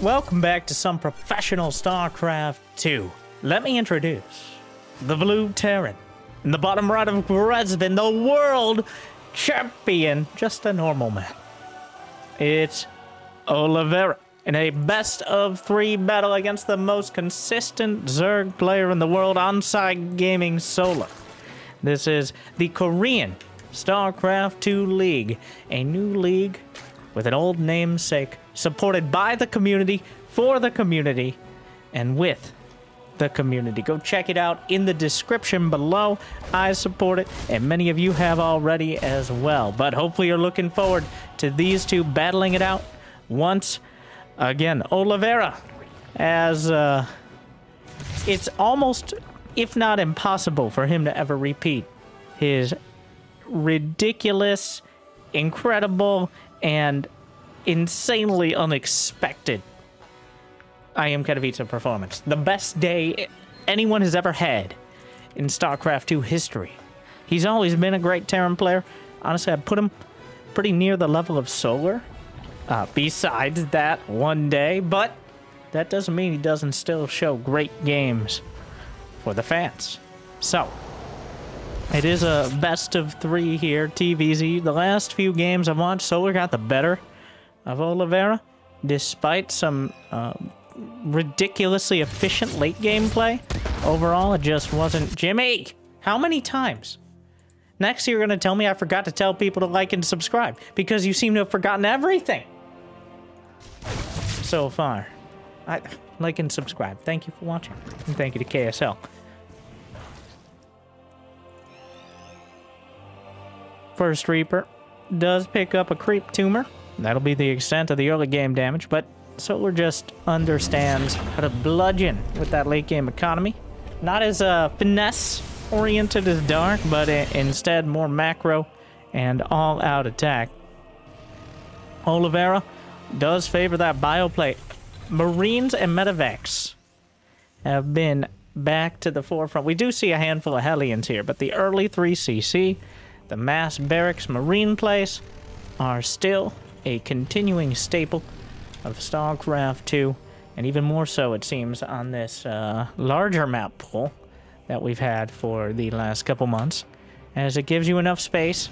Welcome back to some professional StarCraft 2. Let me introduce the blue Terran. In the bottom right of Dresden, the world champion, just a normal man. It's Oliveira in a best-of-3 battle against the most consistent Zerg player in the world, On-Site Gaming Solar. This is the Korean StarCraft 2 League, a new league with an old namesake, supported by the community, for the community, and with the community. Go check it out in the description below. I support it, and many of you have already as well. But hopefully you're looking forward to these two battling it out once again. Oliveira, as it's almost, if not impossible, for him to ever repeat his ridiculous, incredible, and insanely unexpected I Am Katowice performance. The best day anyone has ever had in StarCraft 2 history. He's always been a great Terran player. Honestly, I'd put him pretty near the level of Solar, besides that one day, but that doesn't mean he doesn't still show great games for the fans. So, it is a best-of-3 here, TVZ. The last few games I've watched, Solar got the better of Oliveira, despite some ridiculously efficient late game play. Overall, it just wasn't... Jimmy! How many times? Next, you're going to tell me I forgot to tell people to like and subscribe, because you seem to have forgotten everything so far. Like and subscribe. Thank you for watching, and thank you to KSL. First Reaper does pick up a creep tumor. That'll be the extent of the early game damage, but Solar just understands how to bludgeon with that late game economy. Not as finesse-oriented as Dark, but instead more macro and all-out attack. Oliveira does favor that bioplate. Marines and Medevacs have been back to the forefront. We do see a handful of Hellions here, but the early 3CC, the mass barracks Marine plays, are still a continuing staple of StarCraft 2, and even more so, it seems, on this larger map pool that we've had for the last couple months, as it gives you enough space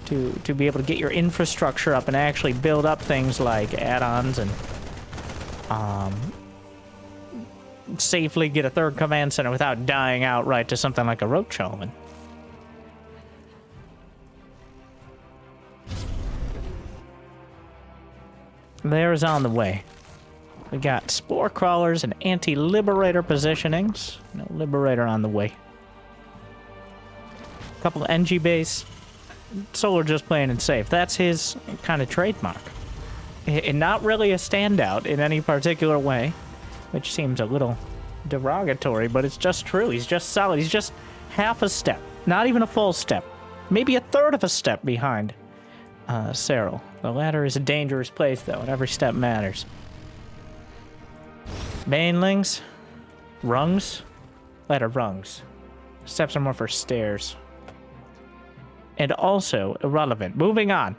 to be able to get your infrastructure up and actually build up things like add-ons and safely get a third command center without dying outright to something like a Roach Shaman. There's on the way. We got Spore Crawlers and Anti-Liberator positionings. No Liberator on the way. A couple of NG base. Solar just playing it safe. That's his kind of trademark. And not really a standout in any particular way, which seems a little derogatory, but it's just true. He's just solid. He's just half a step. Not even a full step. Maybe a third of a step behind Cyril. The ladder is a dangerous place, though, and every step matters. Banelings. Rungs. Ladder rungs. Steps are more for stairs. And also irrelevant. Moving on.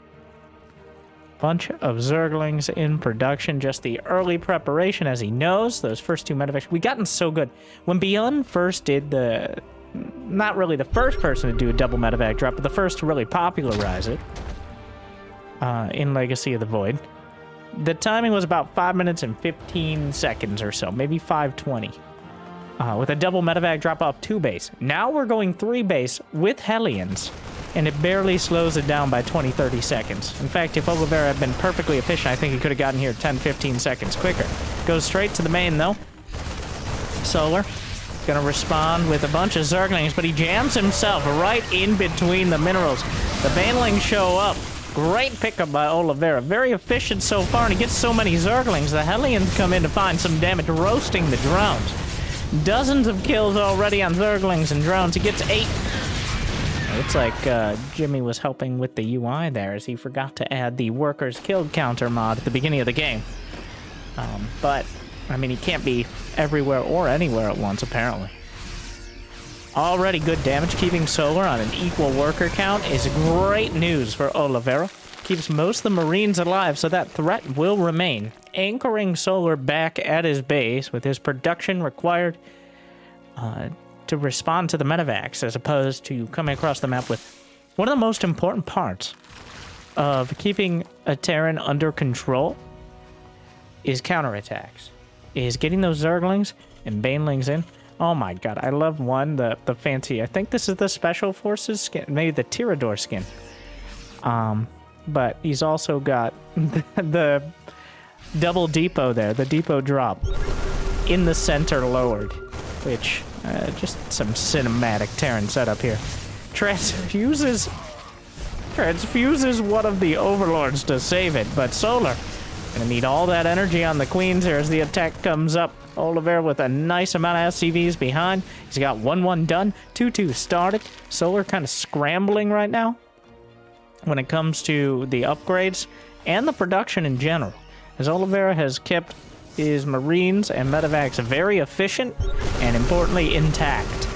Bunch of Zerglings in production. Just the early preparation, as he knows. Those first two medevacs. We've gotten so good. When Beyond first did the... Not really the first person to do a double medevac drop, but the first to really popularize it. In Legacy of the Void. The timing was about 5 minutes and 15 seconds or so, maybe 5:20. With a double medevac drop off 2 base. Now we're going 3 base with Hellions, and it barely slows it down by 20-30 seconds. In fact, if Oliveira had been perfectly efficient, I think he could have gotten here 10-15 seconds quicker. Goes straight to the main, though. Solar gonna respond with a bunch of Zerglings, but he jams himself right in between the minerals. The Banelings show up. Great pickup by Oliveira. Very efficient so far, and he gets so many Zerglings. The Hellions come in to find some damage, roasting the drones. Dozens of kills already on Zerglings and drones. He gets 8. It's like Jimmy was helping with the UI there, as he forgot to add the workers killed counter mod at the beginning of the game. But, I mean, he can't be everywhere or anywhere at once, apparently. Already good damage. Keeping Solar on an equal worker count is great news for Oliveira. keeps most of the Marines alive, so that threat will remain. Anchoring Solar back at his base with his production required to respond to the medevacs, as opposed to coming across the map with one of the most important parts of keeping a Terran under control is counterattacks. Is getting those Zerglings and Banelings in. Oh my god, I love one, the fancy, I think this is the Special Forces skin, maybe the Tirador skin. But he's also got the double depot there, the depot drop in the center lowered, which, just some cinematic Terran setup here. Transfuses one of the Overlords to save it, but Solar gonna need all that energy on the Queens here as the attack comes up. Oliveira with a nice amount of SCVs behind. He's got 1-1 done, 2-2 started. Solar kind of scrambling right now when it comes to the upgrades and the production in general, as Oliveira has kept his Marines and medevacs very efficient and importantly intact,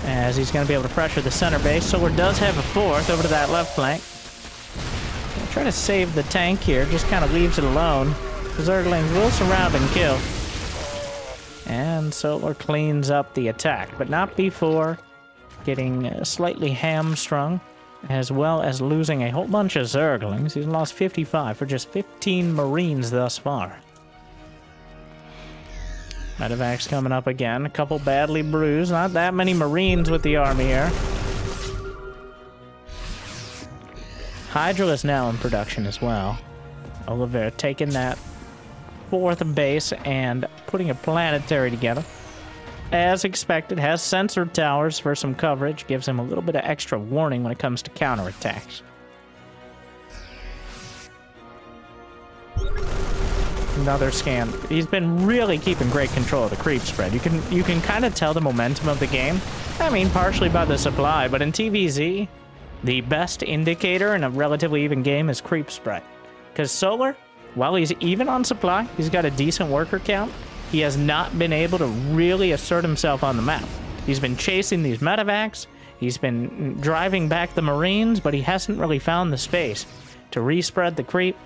as he's going to be able to pressure the center base. Solar does have a fourth over to that left flank. Try to save the tank here, just kind of leaves it alone. The Zerglings will surround and kill. And Solar cleans up the attack, but not before getting slightly hamstrung, as well as losing a whole bunch of Zerglings. He's lost 55 for just 15 Marines thus far. Medevac's coming up again, a couple badly bruised, not that many Marines with the army here. Hydra is now in production as well. Oliveira taking that fourth base and putting a planetary together. As expected, has sensor towers for some coverage, gives him a little bit of extra warning when it comes to counterattacks. Another scan. He's been really keeping great control of the creep spread. You can kind of tell the momentum of the game. I mean, partially by the supply, but in TVZ, the best indicator in a relatively even game is creep spread. Because Solar, while he's even on supply, he's got a decent worker count, he has not been able to really assert himself on the map. He's been chasing these medevacs, he's been driving back the Marines, but he hasn't really found the space to respread the creep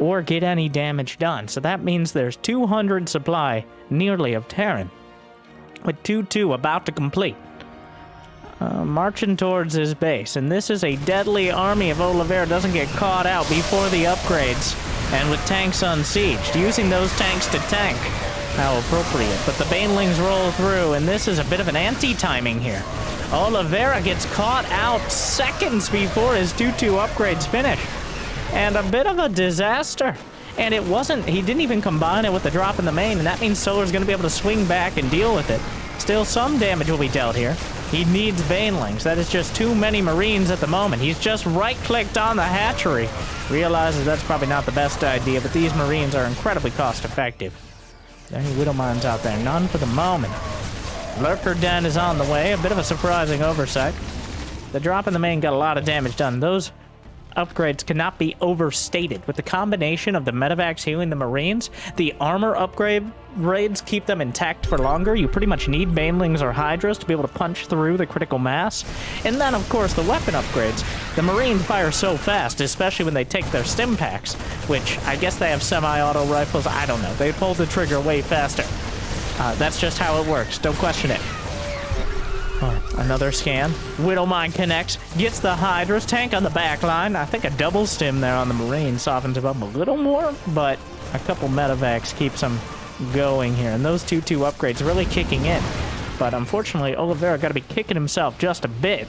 or get any damage done. So that means there's 200 supply, nearly, of Terran, with 2-2 about to complete. Marching towards his base, and this is a deadly army if Oliveira doesn't get caught out before the upgrades, and with tanks unsieged, using those tanks to tank. How appropriate, but the Banelings roll through, and this is a bit of an anti-timing here. Oliveira gets caught out seconds before his 2-2 upgrades finish, and a bit of a disaster. And it wasn't, he didn't even combine it with the drop in the main, and that means Solar's going to be able to swing back and deal with it. Still, some damage will be dealt here. He needs Banelings. That is just too many Marines at the moment. He's just right-clicked on the hatchery. Realizes that's probably not the best idea, but these Marines are incredibly cost-effective. There are any Widow Mines out there? None for the moment. Lurker Den is on the way. A bit of a surprising oversight. The drop in the main got a lot of damage done. Those upgrades cannot be overstated. With the combination of the medevacs healing the Marines, the armor upgrades keep them intact for longer. You pretty much need Banelings or Hydras to be able to punch through the critical mass. And then, of course, the weapon upgrades. The Marines fire so fast, especially when they take their stim packs, which I guess they have semi-auto rifles. I don't know. They pull the trigger way faster. That's just how it works. Don't question it. Oh, another scan. Widowmine connects, gets the Hydras, tank on the back line. I think a double stim there on the Marine softens him up a little more, but a couple medevacs keeps him going here. And those 2-2 upgrades really kicking in. But unfortunately, Oliveira got to be kicking himself just a bit,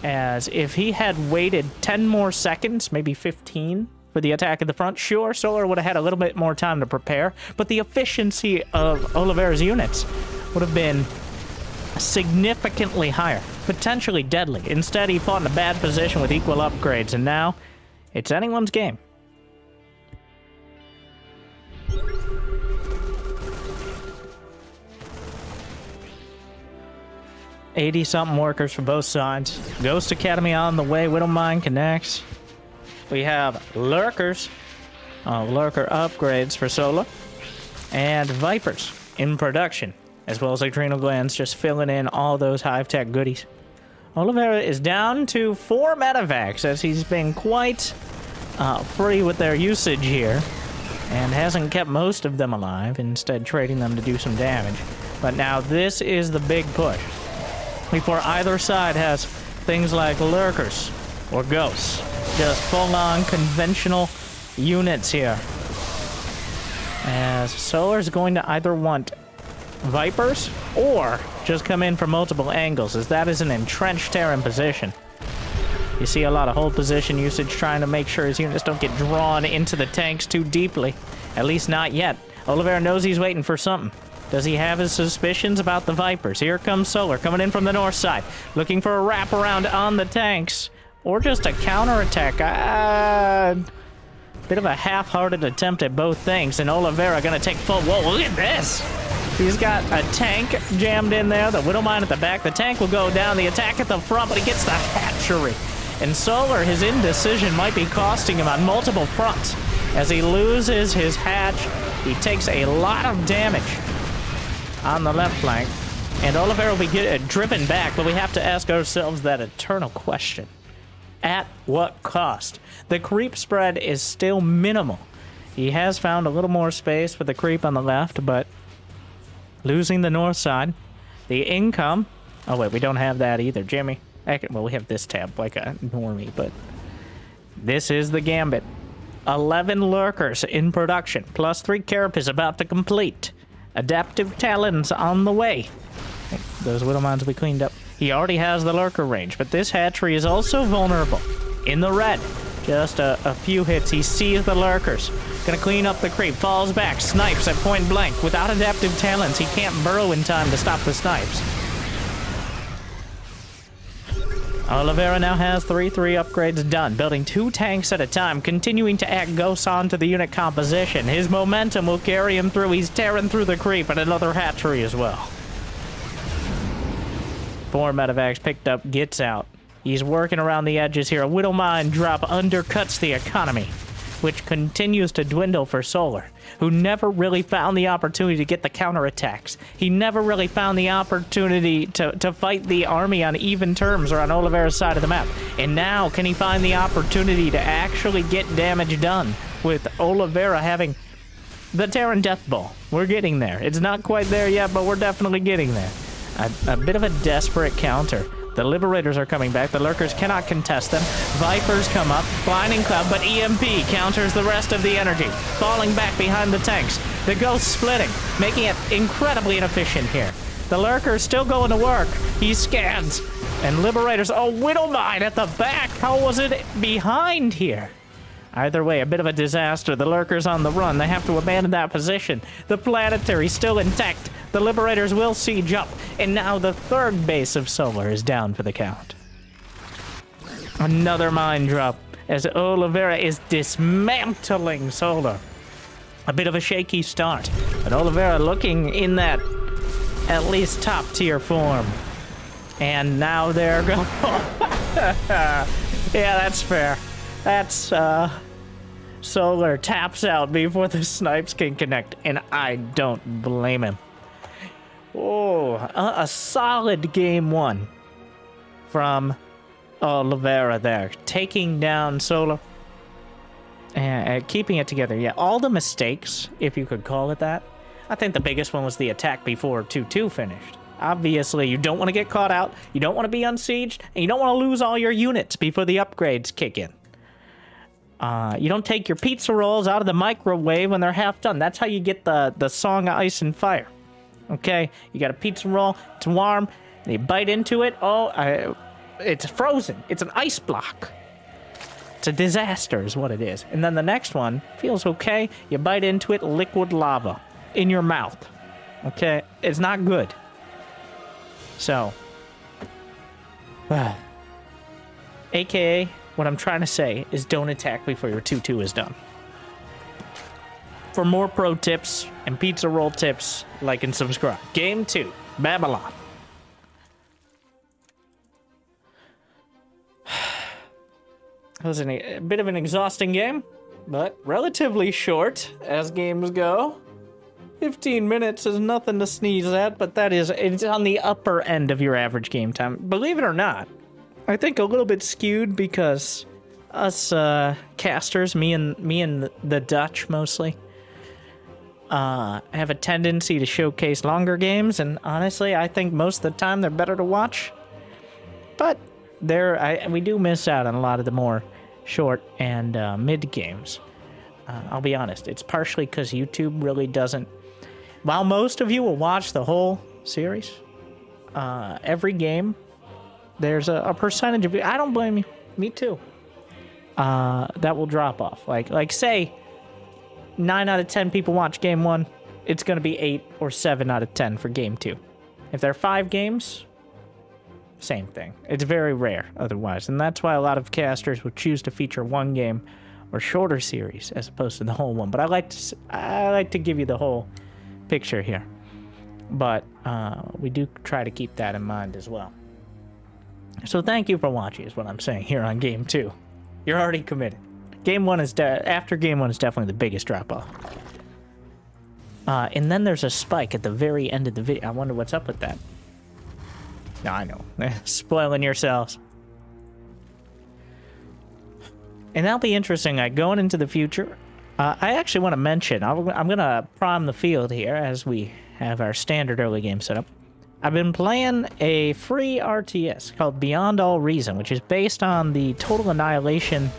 as if he had waited 10 more seconds, maybe 15, for the attack at the front, sure, Solar would have had a little bit more time to prepare, but the efficiency of Oliveira's units would have been significantly higher, potentially deadly. Instead, he fought in a bad position with equal upgrades, and now it's anyone's game. $80-something workers for both sides. Ghost Academy on the way. Widowmine connects. We have Lurkers. Lurker upgrades for Solar. And Vipers in production, as well as Adrenal Glands just filling in all those Hive-Tech goodies. Oliveira is down to 4 medevacs, as he's been quite free with their usage here, and hasn't kept most of them alive, instead trading them to do some damage. But now this is the big push, before either side has things like lurkers or ghosts. Just full-on conventional units here. As Solar's going to either want Vipers or just come in from multiple angles, as that is an entrenched Terran position. You see a lot of hold position usage, trying to make sure his units don't get drawn into the tanks too deeply. At least not yet. Oliveira knows he's waiting for something. Does he have his suspicions about the Vipers? Here comes Solar, coming in from the north side, looking for a wraparound on the tanks, or just a counterattack. Bit of a half-hearted attempt at both things, and Oliveira gonna take full... Whoa, look at this! He's got a tank jammed in there, the Widowmine at the back. The tank will go down, the attack at the front, but he gets the hatchery. And Solar, his indecision might be costing him on multiple fronts. As he loses his hatch, he takes a lot of damage on the left flank. And Oliveira will be driven back, but we have to ask ourselves that eternal question. At what cost? The creep spread is still minimal. He has found a little more space for the creep on the left, but losing the north side, the income... Oh wait, we don't have that either, Jimmy. Well, we have this tab like a normie, but this is the gambit. 11 lurkers in production, plus 3 carapace about to complete. Adaptive talons on the way. Those Widowmines will be cleaned up. He already has the lurker range, but this hatchery is also vulnerable. In the red, just a few hits. He sees the lurkers. Gonna clean up the creep, falls back, snipes at point blank. Without adaptive talents, he can't burrow in time to stop the snipes. Oliveira now has 3-3 upgrades done, building 2 tanks at a time, continuing to add ghosts onto the unit composition. His momentum will carry him through. He's tearing through the creep, and another hatchery as well. 4 medevacs picked up, gets out. He's working around the edges here. A Widowmine drop undercuts the economy, which continues to dwindle for Solar, who never really found the opportunity to get the counterattacks. He never really found the opportunity to fight the army on even terms or on Oliveira's side of the map. And now, can he find the opportunity to actually get damage done with Oliveira having the Terran Death Ball? We're getting there. It's not quite there yet, but we're definitely getting there. A bit of a desperate counter. The Liberators are coming back. The Lurkers cannot contest them. Vipers come up. Blinding Cloud, but EMP counters the rest of the energy. Falling back behind the tanks. The Ghost splitting, making it incredibly inefficient here. The Lurker's still going to work. He scans. And Liberators... Oh, Widowmine at the back! How was it behind here? Either way, a bit of a disaster. The Lurker's on the run. They have to abandon that position. The Planetary still intact. The Liberators will siege up. And now the third base of Solar is down for the count. Another mine drop as Oliveira is dismantling Solar. A bit of a shaky start. But Oliveira looking in that at least top tier form. And now they're going... Yeah, that's fair. That's, Solar taps out before the snipes can connect, and I don't blame him. Oh, a solid game 1 from Oliveira there. Taking down Solar and keeping it together. Yeah, all the mistakes, if you could call it that. I think the biggest one was the attack before 2-2 finished. Obviously, you don't want to get caught out, you don't want to be unsieged, and you don't want to lose all your units before the upgrades kick in. You don't take your pizza rolls out of the microwave when they're half done. That's how you get the Song of Ice and Fire. Okay? You got a pizza roll, it's warm, and you bite into it. Oh, it's frozen. It's an ice block. It's a disaster is what it is. And then the next one feels okay. You bite into it, liquid lava in your mouth. Okay? It's not good. So, AKA, what I'm trying to say is don't attack before your 2-2 is done. For more pro tips and pizza roll tips, like and subscribe. Game 2, Babylon. It was a bit of an exhausting game, but relatively short as games go. 15 minutes is nothing to sneeze at, but it's on the upper end of your average game time. Believe it or not, I think a little bit skewed because us casters, me and the Dutch mostly, have a tendency to showcase longer games, and honestly, I think most of the time they're better to watch. But we do miss out on a lot of the more short and mid games. I'll be honest, it's partially because YouTube really doesn't. While most of you will watch the whole series, every game, there's a percentage of you. I don't blame you. Me too. That will drop off. Like say, 9 out of 10 people watch game 1. It's going to be 8 or 7 out of 10 for game 2. If there are 5 games, same thing. It's very rare otherwise, and that's why a lot of casters would choose to feature one game or shorter series as opposed to the whole one. But I like to give you the whole picture here. But we do try to keep that in mind as well. So thank you for watching is what I'm saying here on game 2. You're already committed. Game 1 is after game 1 is definitely the biggest drop off. And then there's a spike at the very end of the video. I wonder what's up with that. No, I know. Spoiling yourselves. And that'll be interesting. Going into the future, I actually want to mention, I'm going to prime the field here as we have our standard early game setup. I've been playing a free RTS called Beyond All Reason, which is based on the Total Annihilation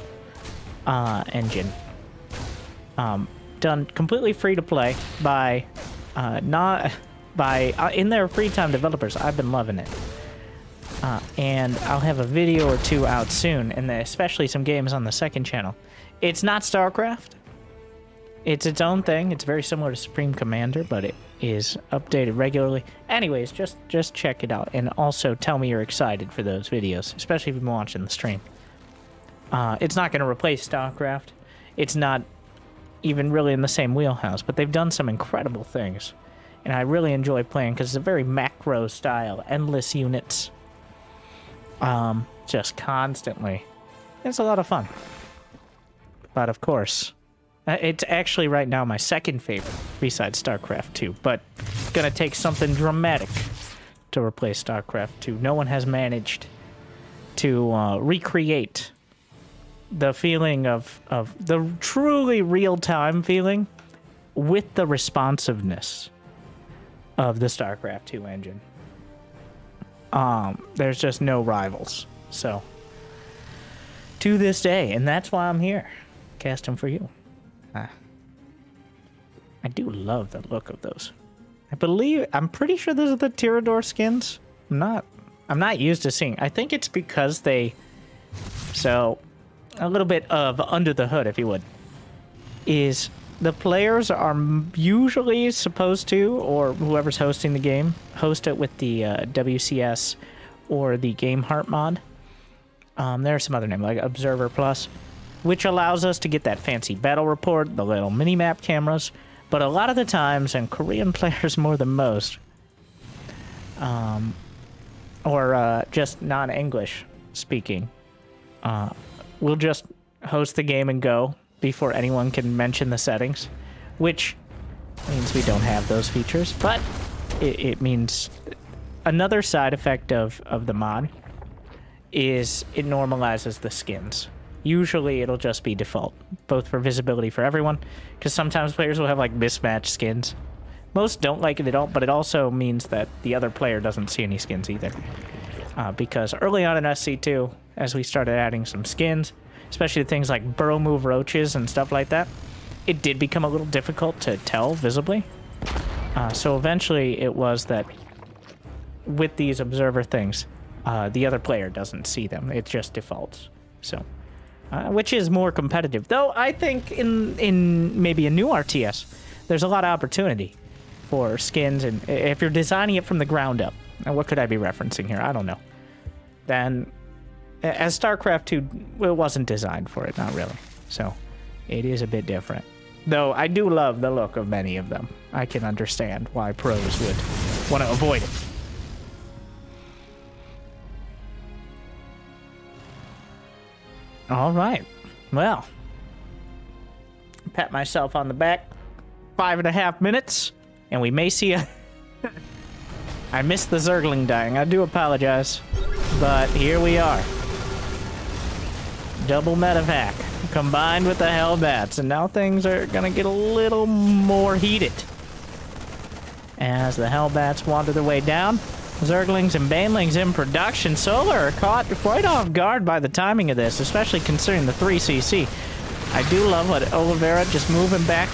engine. Done completely free to play by in their free time developers. I've been loving it. And I'll have a video or 2 out soon, and especially some games on the second channel. It's not StarCraft. It's its own thing. It's very similar to Supreme Commander, but it is updated regularly. Anyways, just check it out, and also tell me you're excited for those videos, especially if you've been watching the stream. It's not going to replace StarCraft. It's not even really in the same wheelhouse, but they've done some incredible things, and I really enjoy playing because it's a very macro style, endless units. Just constantly. It's a lot of fun. But of course, it's actually right now my second favorite besides StarCraft 2, but it's gonna take something dramatic to replace StarCraft 2. No one has managed to recreate the feeling of the truly real-time feeling with the responsiveness of the StarCraft 2 engine. There's just no rivals. So, to this day, and that's why I'm here, casting for you. I do love the look of those. I'm pretty sure those are the Tirador skins. I'm not used to seeing. I think it's because so, a little bit of under the hood, if you would, is the players are usually supposed to, or whoever's hosting the game, host it with the WCS or the Game Heart mod. There's some other name, like Observer Plus, which allows us to get that fancy battle report, the little mini-map cameras. But a lot of the times, and Korean players more than most, or just non-English speaking, we'll just host the game and go before anyone can mention the settings, which means we don't have those features, but it means another side effect of the mod is it normalizes the skins. Usually it'll just be default, both for visibility for everyone, because sometimes players will have like mismatched skins. Most don't like it at all, but it also means that the other player doesn't see any skins either. Because early on in SC2, as we started adding some skins, especially things like burrow move roaches and stuff like that, it did become a little difficult to tell visibly. So eventually it was that with these observer things, the other player doesn't see them. It just defaults. So, which is more competitive. Though I think in maybe a new RTS, there's a lot of opportunity for skins, and if you're designing it from the ground up, and what could I be referencing here? I don't know. Then, as StarCraft 2, it wasn't designed for it, not really. So, it is a bit different. Though I do love the look of many of them. I can understand why pros would want to avoid it. All right. Well, pat myself on the back. 5.5 minutes, and we may see a... I missed the Zergling dying. I do apologize, but here we are. Double medevac combined with the Hellbats, and now things are gonna get a little more heated. As the Hellbats wander their way down, Zerglings and Banelings in production. Solar are caught quite off guard by the timing of this, especially considering the 3cc. I do love what Oliveira just moving back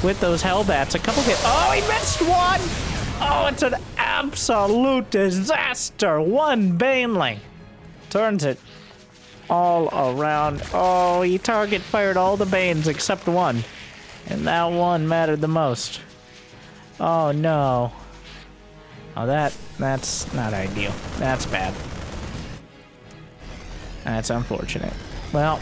with those Hellbats. A couple get... Oh, he missed one! Oh, it's an absolute disaster. One Baneling turns it all around. Oh, he target fired all the Banes except one. And that one mattered the most. Oh, no. Oh, that's not ideal. That's bad. That's unfortunate. Well,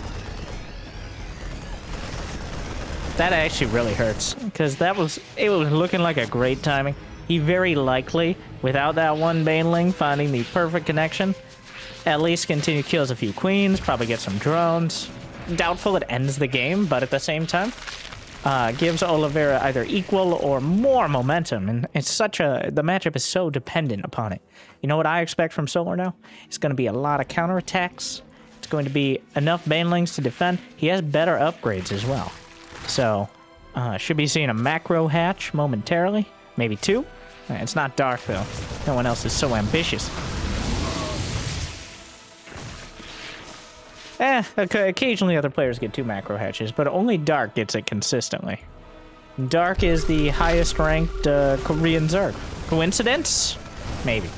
that actually really hurts, because it was looking like a great timing. He very likely, without that one Baneling finding the perfect connection, at least continue kills a few queens, probably get some drones. Doubtful it ends the game, but at the same time, gives Oliveira either equal or more momentum, and it's the matchup is so dependent upon it. You know what I expect from Solar now? It's going to be a lot of counterattacks. It's going to be enough Banelings to defend. He has better upgrades as well. So, should be seeing a macro hatch momentarily. Maybe two. It's not dark, though. No one else is so ambitious. Occasionally other players get two macro hatches, but only Dark gets it consistently. Dark is the highest ranked Korean Zerg. Coincidence? Maybe.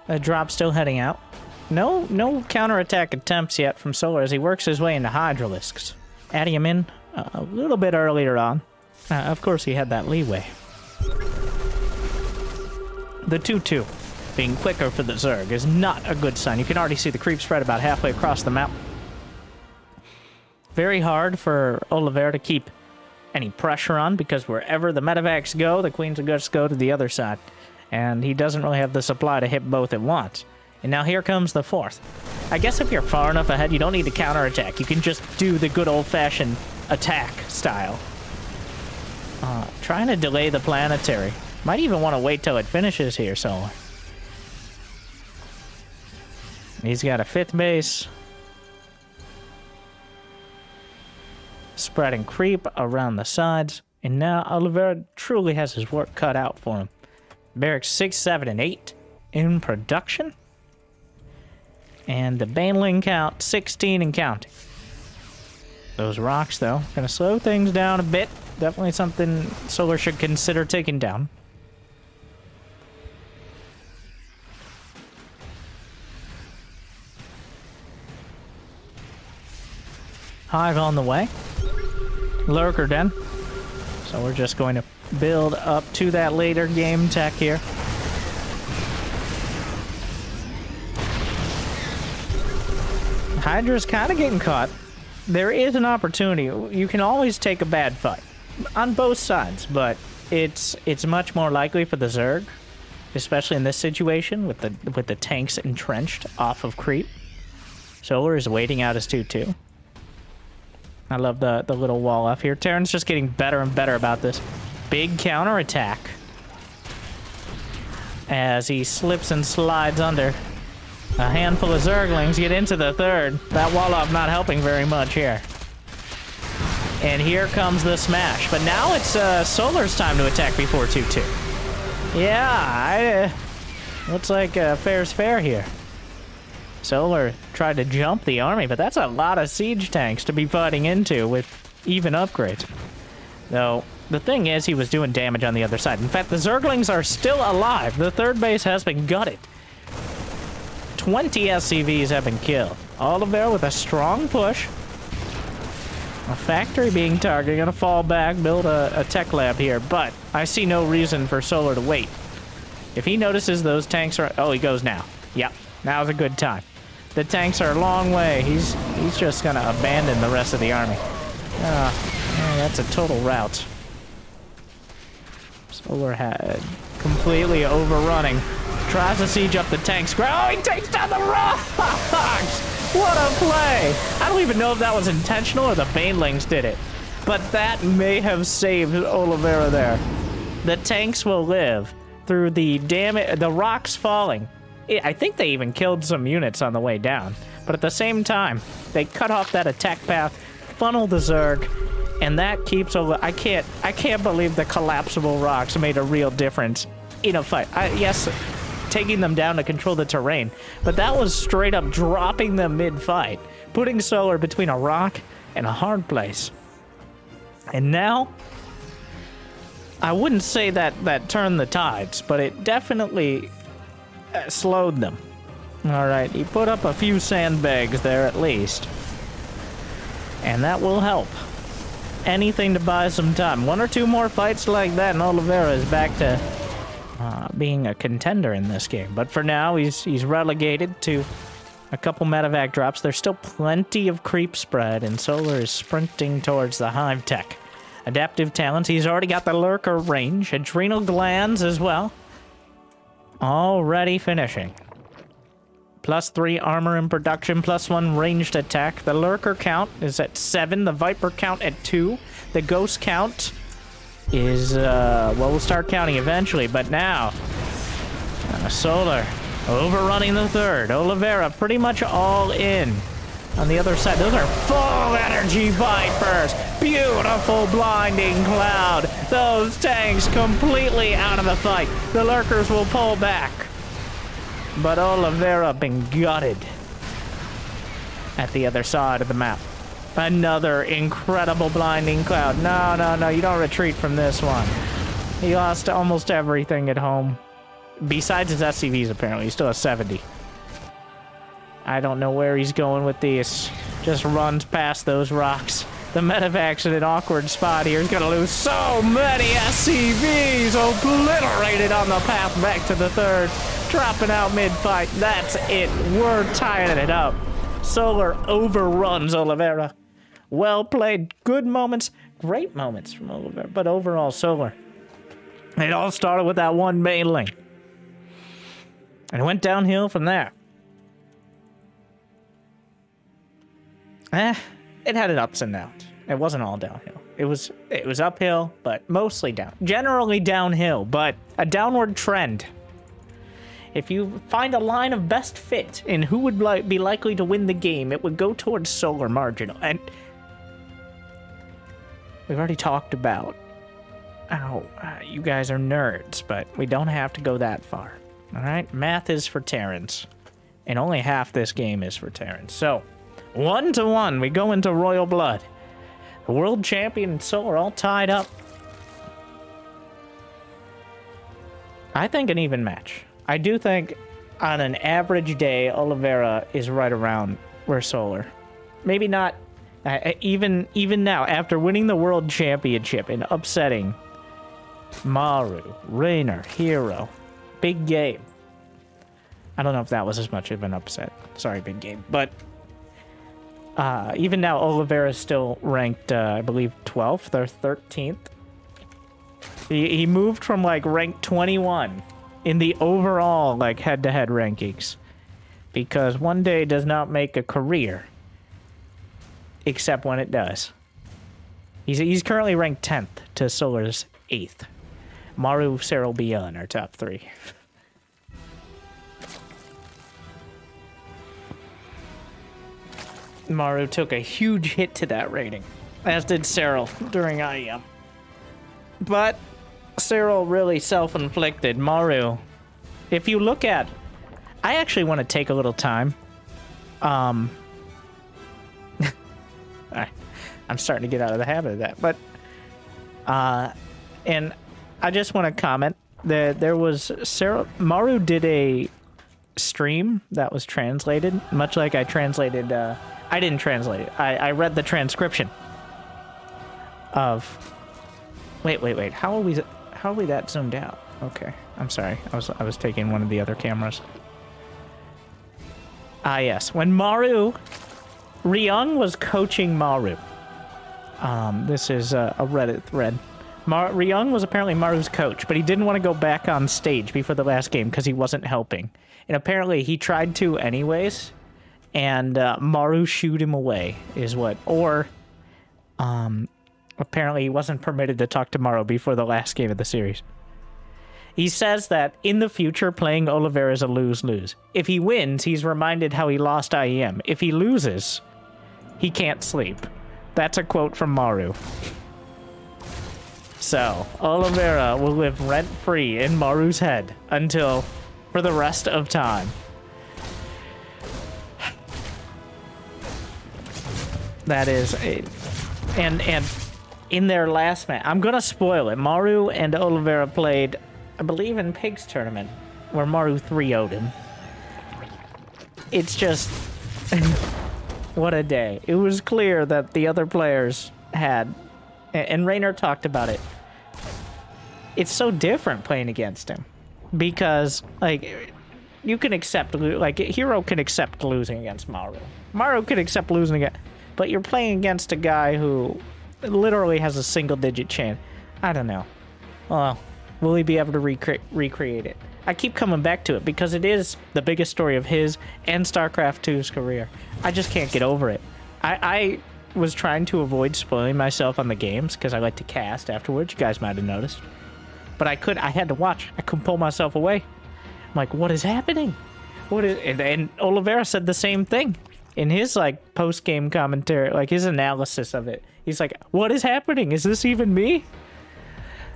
A drop still heading out. No counterattack attempts yet from Solar as he works his way into Hydralisks. Adding him in a little bit earlier on. Of course, he had that leeway. The 2-2 being quicker for the Zerg is not a good sign. You can already see the creep spread about halfway across the map. Very hard for Oliveira to keep any pressure on, because wherever the medevacs go, the queens will just go to the other side. And he doesn't really have the supply to hit both at once. And now here comes the fourth. I guess if you're far enough ahead, you don't need to counterattack. You can just do the good old-fashioned attack style. Trying to delay the planetary. Might even want to wait till it finishes here, Solar. He's got a 5th base. Spreading creep around the sides. And now Oliveira truly has his work cut out for him. Barracks 6, 7, and 8 in production. And the Baneling count, 16 and counting. Those rocks, though, gonna slow things down a bit. Definitely something Solar should consider taking down. Hive on the way. Lurker Den. So we're just going to build up to that later game tech here. Hydra's kind of getting caught. There is an opportunity. You can always take a bad fight on both sides, but it's much more likely for the Zerg, especially in this situation with the tanks entrenched off of creep. Solar is waiting out his 2-2. I love the little wall off here. Terran's just getting better and better about this. Big counter attack as he slips and slides under. A handful of Zerglings get into the third. That wall off not helping very much here. And here comes the smash. But now it's Solar's time to attack before 2-2. Yeah, looks like fair's fair here. Solar tried to jump the army, but that's a lot of siege tanks to be fighting into with even upgrades. Though, the thing is, he was doing damage on the other side. In fact, the Zerglings are still alive. The 3rd base has been gutted. 20 SCVs have been killed. Oliveira with a strong push. A factory being targeted. Gonna fall back, build a tech lab here, but I see no reason for Solar to wait. If he notices those tanks are... Oh, he goes now. Yep, now's a good time. The tanks are a long way. He's just gonna abandon the rest of the army. Man, that's a total rout. Solar had completely overrunning. Tries to siege up the tanks. Oh, he takes down the rocks! What a play! I don't even know if that was intentional or the Banelings did it. But that may have saved Oliveira there. The tanks will live. through the the rocks falling. I think they even killed some units on the way down. But at the same time, they cut off that attack path, funnel the Zerg, and that keeps over. I can't believe the collapsible rocks made a real difference in a fight. Yes, taking them down to control the terrain, but that was straight up dropping them mid-fight, putting Solar between a rock and a hard place. And now, I wouldn't say that turned the tides, but it definitely slowed them. Alright, he put up a few sandbags there at least. And that will help. Anything to buy some time. One or two more fights like that and Oliveira is back to being a contender in this game. But for now, he's relegated to a couple medevac drops. There's still plenty of creep spread, and Solar is sprinting towards the hive tech. Adaptive talents, he's already got the lurker range. Adrenal glands as well. Already finishing. +3 armor in production, +1 ranged attack. The lurker count is at 7, the viper count at 2. The ghost count is, well, we'll start counting eventually, but now, Solar overrunning the third. Oliveira pretty much all in. On the other side, those are full energy vipers. Beautiful blinding cloud. Those tanks completely out of the fight. The lurkers will pull back. But Oliveira been gutted at the other side of the map. Another incredible blinding cloud. No, you don't retreat from this one. He lost almost everything at home. Besides his SCVs, apparently. He still has 70. I don't know where he's going with these. Just runs past those rocks. The medevac's in an awkward spot here. He's gonna lose so many SCVs. Obliterated on the path back to the third. Dropping out mid-fight. That's it. We're tying it up. Solar overruns Oliveira. Well played. Good moments. Great moments from Oliveira. But overall, Solar. It all started with that one main link. And it went downhill from there. It had its ups and downs. It wasn't all downhill. It was uphill, but mostly down. Generally downhill, but a downward trend. If you find a line of best fit in who would be likely to win the game, it would go towards Solar Marginal. And we've already talked about how you guys are nerds, but we don't have to go that far. All right? Math is for Terrans. And only half this game is for Terrans. So, 1-1, we go into Royal Blood. The world champion and Solar all tied up. I think an even match. I do think on an average day, Oliveira is right around where Solar. Maybe not even now, after winning the world championship and upsetting Maru, Raynor, Hero, big game. I don't know if that was as much of an upset. Sorry, big game. But even now, Oliveira is still ranked, I believe, 12th or 13th. He moved from, like, rank 21 in the overall, like, head-to-head rankings. Because one day does not make a career. Except when it does. He's currently ranked 10th to Solar's 8th. Maru, Cyril, Bion are top 3. Maru took a huge hit to that rating, as did Cyril during IEM. But Cyril really self-inflicted. Maru, if you look at... I actually want to take a little time. I'm starting to get out of the habit of that. But, and I just want to comment that there was... Maru did a stream that was translated, much like I translated... I didn't translate it. I read the transcription of... Wait. How are we that zoomed out? Okay, I'm sorry. I was taking one of the other cameras. Ah, yes. When Ryung was coaching Maru. This is a Reddit thread. Ryung was apparently Maru's coach, but he didn't want to go back on stage before the last game because he wasn't helping. And apparently he tried to anyways. And Maru shooed him away, is what... Or, apparently he wasn't permitted to talk to Maru before the last game of the series. He says that in the future, playing Oliveira is a lose-lose. If he wins, he's reminded how he lost IEM. If he loses, he can't sleep. That's a quote from Maru. So, Oliveira will live rent-free in Maru's head until for the rest of time. That is a... And in their last match, I'm gonna spoil it. Maru and Oliveira played, I believe, in Pig's tournament, where Maru 3-0'd him. It's just... what a day. It was clear that the other players had... And Raynor talked about it. It's so different playing against him. Because, like, you can accept... Like, Hero can accept losing against Maru. Maru can accept losing against... But you're playing against a guy who literally has a single-digit chance. I don't know. Well, will he be able to recreate it? I keep coming back to it because it is the biggest story of his and StarCraft 2's career. I just can't get over it. I was trying to avoid spoiling myself on the games because I like to cast afterwards. You guys might have noticed. But I had to watch. I couldn't pull myself away. I'm like, what is happening? What is... And Oliveira said the same thing. In his, like, post-game commentary, like, his analysis of it, he's like, what is happening? Is this even me?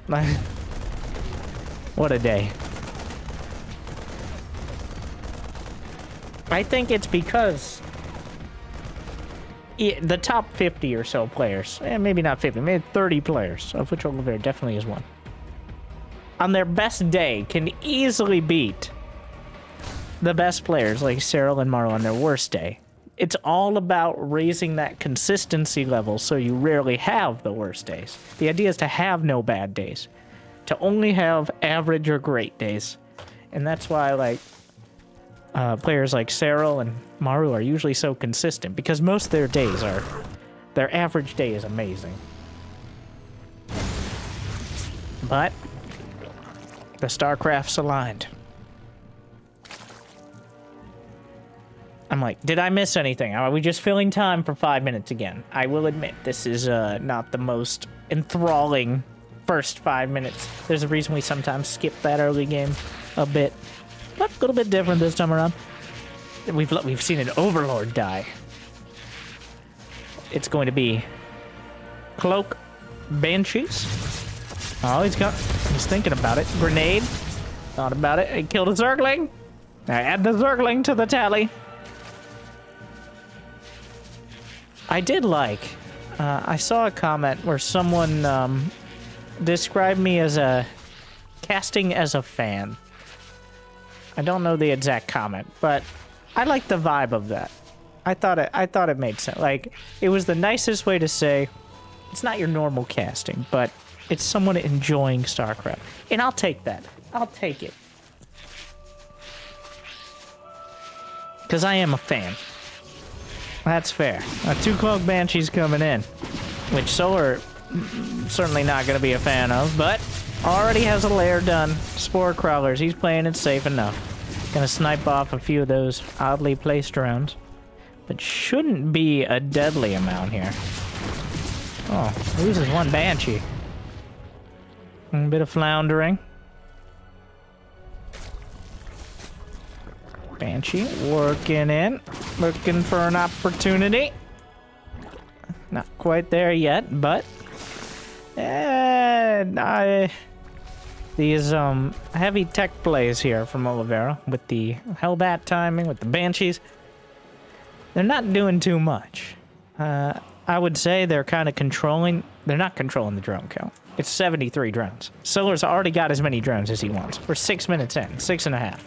Like, what a day. I think it's because the top 50 or so players, maybe not 50, maybe 30 players, of which Oliveira definitely is one, on their best day can easily beat the best players like Cyril and Maru on their worst day. It's all about raising that consistency level so you rarely have the worst days. The idea is to have no bad days. To only have average or great days. And that's why, like, players like Cyril and Maru are usually so consistent. Because most of their days are... Their average day is amazing. But... the StarCraft's aligned. I'm like, did I miss anything? Are we just filling time for 5 minutes again? I will admit, this is not the most enthralling first 5 minutes. There's a reason we sometimes skip that early game a bit. But a little bit different this time around. We've seen an Overlord die. It's going to be Cloak Banshees. Oh, he's thinking about it. Grenade. Thought about it. He killed a Zergling. I add the Zergling to the tally. I did like, I saw a comment where someone described me as casting as a fan. I don't know the exact comment, but I like the vibe of that. I thought it made sense. Like, it was the nicest way to say, it's not your normal casting, but it's someone enjoying StarCraft. And I'll take that. I'll take it. Because I am a fan. That's fair. 2 Cloak Banshees coming in, which Solar certainly not going to be a fan of, but already has a lair done. Spore Crawlers, he's playing it safe enough. Gonna snipe off a few of those oddly placed rounds, but shouldn't be a deadly amount here. Oh, loses 1 Banshee. A bit of floundering. Banshee working in, looking for an opportunity. Not quite there yet, but these heavy tech plays here from Oliveira with the Hellbat timing, with the Banshees, they're not doing too much. I would say they're kind of controlling. They're not controlling the drone count. It's 73 drones. Solar's already got as many drones as he wants. We're 6 minutes in, 6.5.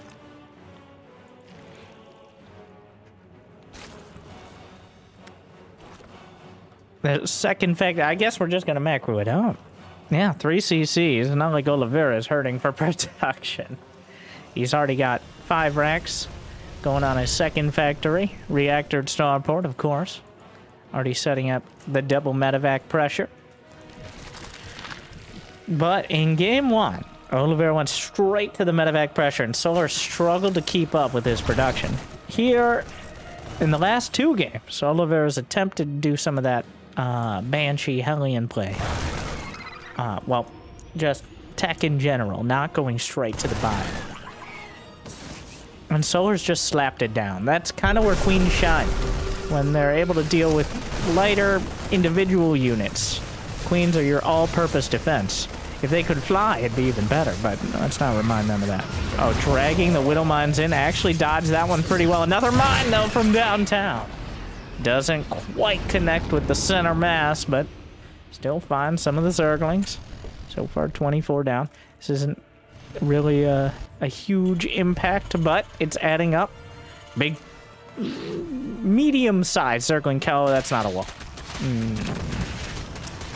The second fact, I guess we're just going to macro it up. Yeah, 3 CCs. Not like Oliveira is hurting for production. He's already got 5 racks going on his second factory. Reactored starport, of course. Already setting up the double medevac pressure. But in game 1, Oliveira went straight to the medevac pressure, and Solar struggled to keep up with his production. Here, in the last 2 games, Oliveira's attempted to do some of that Banshee Hellion play. Well, just tech in general, not going straight to the bio. And Solar's just slapped it down. That's kind of where Queens shine, when they're able to deal with lighter individual units. Queens are your all-purpose defense. If they could fly, it'd be even better, but let's not remind them of that. Oh, dragging the Widow Mines in. Actually dodged that one pretty well. Another mine, though, from downtown. Doesn't quite connect with the center mass, but still finds some of the Zerglings. So far, 24 down. This isn't really a huge impact, but it's adding up. Big, medium-sized Zergling Kello. That's not a wall.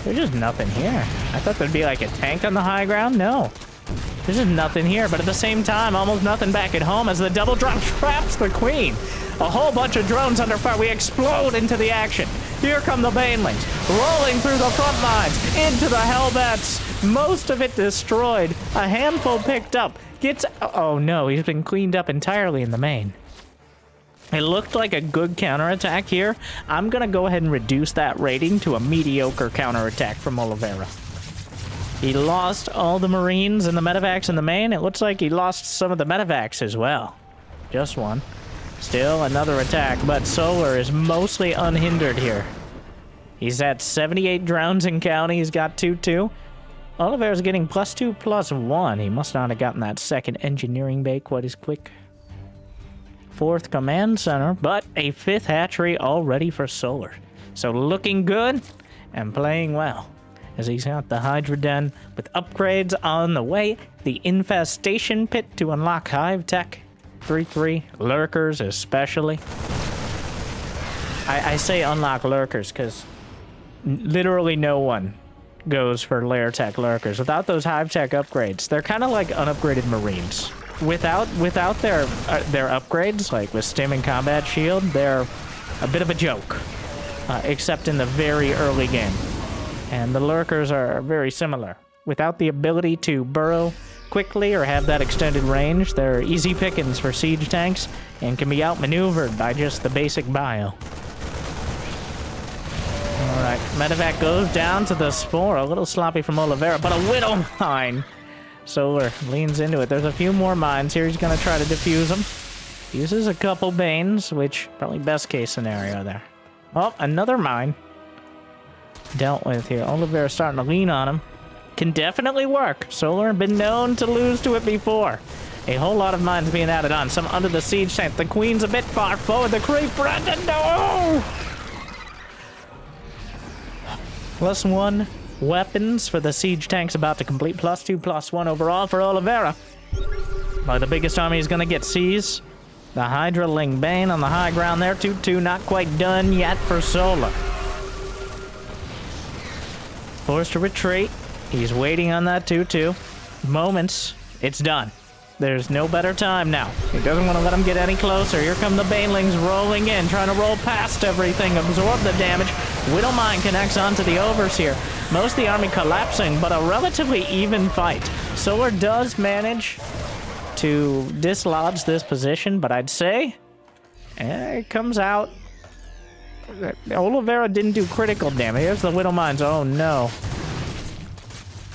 There's just nothing here. I thought there'd be like a tank on the high ground. No. There's just nothing here, but at the same time, almost nothing back at home as the double drop traps the Queen. A whole bunch of drones under fire. We explode into the action. Here come the Banelings, rolling through the front lines, into the Hellbats. Most of it destroyed. A handful picked up. Gets... Oh no, he's been cleaned up entirely in the main. It looked like a good counterattack here. I'm gonna go ahead and reduce that rating to a mediocre counterattack from Oliveira. He lost all the Marines and the medevacs in the main. It looks like he lost some of the medevacs as well. Just one. Still another attack, but Solar is mostly unhindered here. He's at 78 drowns in county. He's got 2-2. Oliveira's getting +2/+1. He must not have gotten that second engineering bay quite as quick. 4th command center, but a 5th hatchery all ready for Solar. So looking good and playing well, as he's got the Hydra Den with upgrades on the way. The infestation pit to unlock hive tech. 3/3 lurkers especially. I say unlock lurkers because literally no one goes for lair tech lurkers without those hive tech upgrades. They're kind of like unupgraded Marines. Without their upgrades, like with stim and combat shield, they're a bit of a joke, except in the very early game. And the lurkers are very similar. Without the ability to burrow quickly or have that extended range, they're easy pickings for siege tanks and can be outmaneuvered by just the basic bio. Alright, medevac goes down to the Spore. A little sloppy from Oliveira, but a Widow Mine! Solar leans into it. There's a few more mines here. He's going to try to defuse them. Uses a couple Banes, which probably best case scenario there. Oh, another mine. Dealt with here. Oliveira starting to lean on him. Can definitely work. Solar been known to lose to it before. A whole lot of mines being added on. Some under the siege tank. The Queen's a bit far forward. The creep, Brendan, no! +1 weapons for the siege tanks, about to complete. +2/+1 overall for Oliveira. But the biggest army is going to get seized. The Hydra Ling Bane on the high ground there. 2-2, not quite done yet for Solar. Forced to retreat. He's waiting on that 2-2. Moments. It's done. There's no better time now. He doesn't want to let him get any closer. Here come the Banelings rolling in, trying to roll past everything, absorb the damage. Widow Mine connects onto the Overseer. Most of the army collapsing, but a relatively even fight. Solar does manage to dislodge this position, but I'd say it comes out. Oliveira didn't do critical damage. Here's the Widow Mines. Oh no.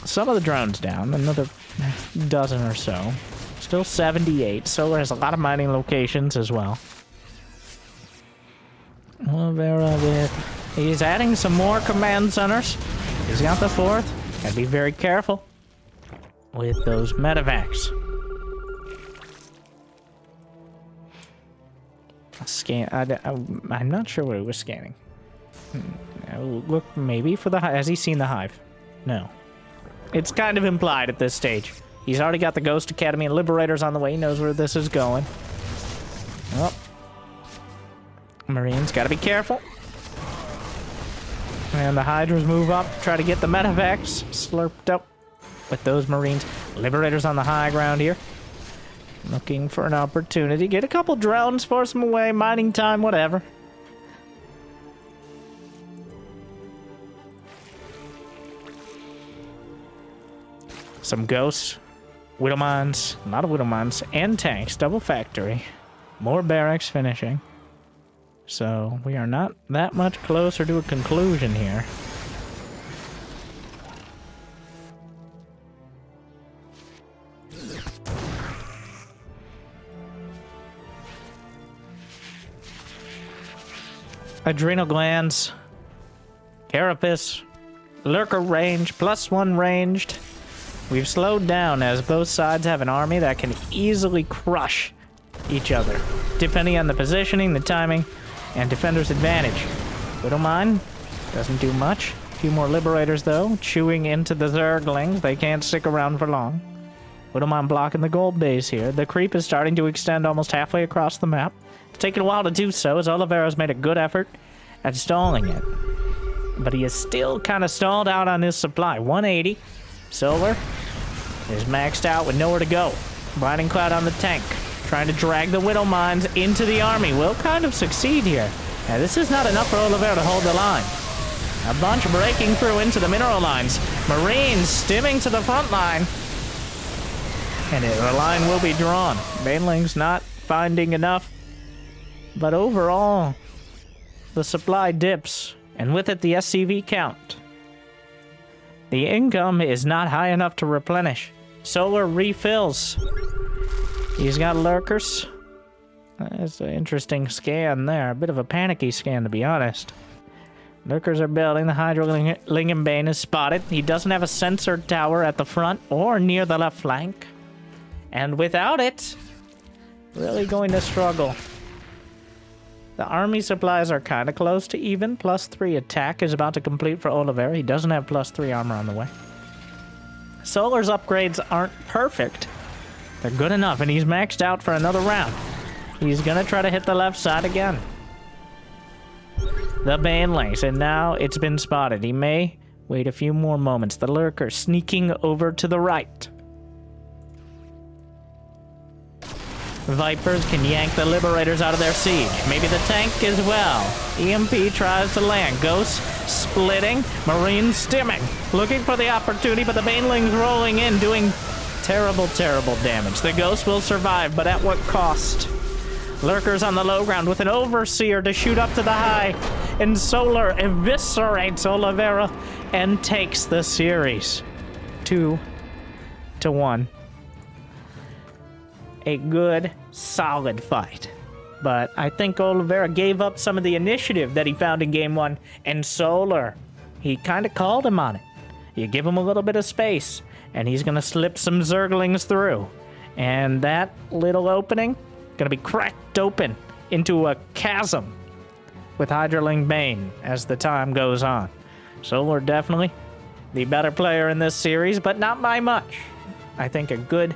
Some of the drones down, another dozen or so. Still 78. Solar has a lot of mining locations as well. Oliveira with... He's adding some more command centers. He's got the 4th. Gotta be very careful with those medevacs. Scan. I'm not sure what he was scanning. Look, maybe for the hive. Has he seen the hive? No. It's kind of implied at this stage. He's already got the Ghost Academy and Liberators on the way. He knows where this is going. Oh. Marines, gotta be careful. And the Hydras move up, try to get the medevacs slurped up with those Marines. Liberators on the high ground here. Looking for an opportunity. Get a couple drones, force them away, mining time, whatever. Some ghosts. Widow Mines. A lot of Widow Mines. And tanks. Double factory. More barracks finishing. So we are not that much closer to a conclusion here. adrenal glands, carapace, lurker range, +1 ranged. We've slowed down as both sides have an army that can easily crush each other, depending on the positioning, the timing, and defender's advantage. Widowmine doesn't do much. A few more liberators, though, chewing into the Zerglings. They can't stick around for long. Widowmine blocking the gold base here. The creep is starting to extend almost halfway across the map. It's taken a while to do so, as Oliveira's made a good effort at stalling it. But he is still kind of stalled out on his supply. 180. Solar is maxed out with nowhere to go. Blinding Cloud on the tank, trying to drag the Widowmines into the army. Will kind of succeed here. Now, this is not enough for Oliveira to hold the line. A bunch breaking through into the mineral lines. Marines stimming to the front line. And the line will be drawn. Baneling's not finding enough. But overall, the supply dips. And with it, the SCV count. The income is not high enough to replenish. Solar refills. He's got lurkers. That's an interesting scan there. A bit of a panicky scan, to be honest. Lurkers are building. The Hydro Bane is spotted. He doesn't have a sensor tower at the front or near the left flank. And without it, really going to struggle. The army supplies are kind of close to even. +3 attack is about to complete for Oliveira. He doesn't have +3 armor on the way. Solar's upgrades aren't perfect. They're good enough, and he's maxed out for another round. He's going to try to hit the left side again. The Banelings, and now it's been spotted. He may wait a few more moments. The Lurker sneaking over to the right. Vipers can yank the Liberators out of their siege. Maybe the tank as well. EMP tries to land. Ghosts splitting. Marines stimming. Looking for the opportunity, but the Banelings rolling in, doing terrible, terrible damage. The Ghost will survive, but at what cost? Lurkers on the low ground with an Overseer to shoot up to the high. And Solar eviscerates Oliveira and takes the series. 2-1. A good, solid fight. But I think Oliveira gave up some of the initiative that he found in Game 1. And Solar, he kind of called him on it. You give him a little bit of space, and he's going to slip some Zerglings through. And that little opening, going to be cracked open into a chasm with Hydroling Bane as the time goes on. Solar definitely the better player in this series, but not by much. I think a good,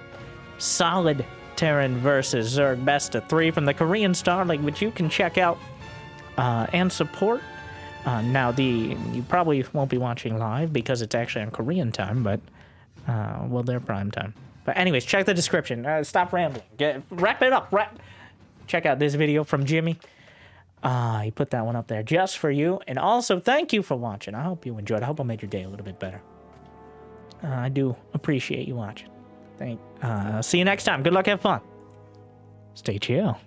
solid Terran versus Zerg best of 3 from the Korean Star League, which you can check out and support. Now, you probably won't be watching live because it's actually on Korean time, but, well, they're prime time. But anyways, check the description. Stop rambling. Wrap it up. Check out this video from Jimmy. He put that one up there just for you. And also, thank you for watching. I hope you enjoyed. I hope I made your day a little bit better. I do appreciate you watching. See you next time. Good luck. Have fun. Stay chill.